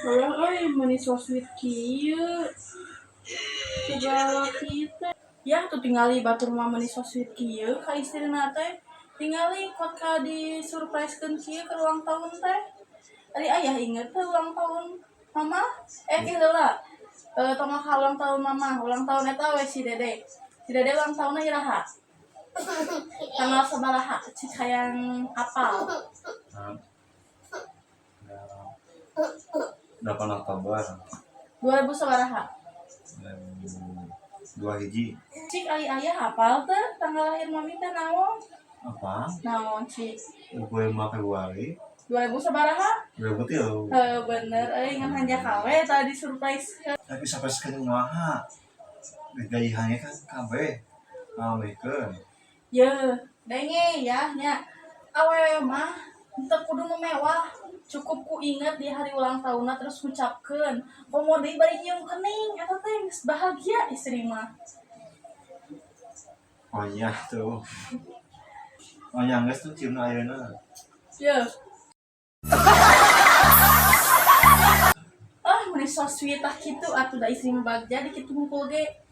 Orang euy meuni so sweet kieu. Segala kita. Ya tuh tingali batur mah meuni so sweet kieu ka istrina teh. Tingali kot ka di surprisekeun kieu ke ulang tahun teh. Tadi ayah inget tuh ulang tahun mama. Kieu heula. Tongah ka ulang tahun mama. Ulang tahun eta we si Dede. Si Dede ulang tahunna iraha? Tanggal sabaraha? Cik hayang apal. 8 Oktober 2000 sabaraha? 2 hiji. Cik ayah hafal teh tanggal lahir mami teh naon? Apa? Naon cik? 25 Februari 2000 sabaraha? 2003. Bener ngan hanja kawe tadi surprise. Tapi sampai sekarang nyaha gajihannya kan kabeh ngamekeun. Ye, denge ya nya. Awewe mah teu kudu nu mewah. Cukup ku inget di hari ulang tahunna terus ngucapkeun. Komo deui bari nyium kening eta teh geus bahagia istri mah. Oh iya tuh. Oh yang geus tuh cium ayeuna. Ye. Meuni so sweet tah kitu atuh da istri mah bagja di kitu ngumpul ge.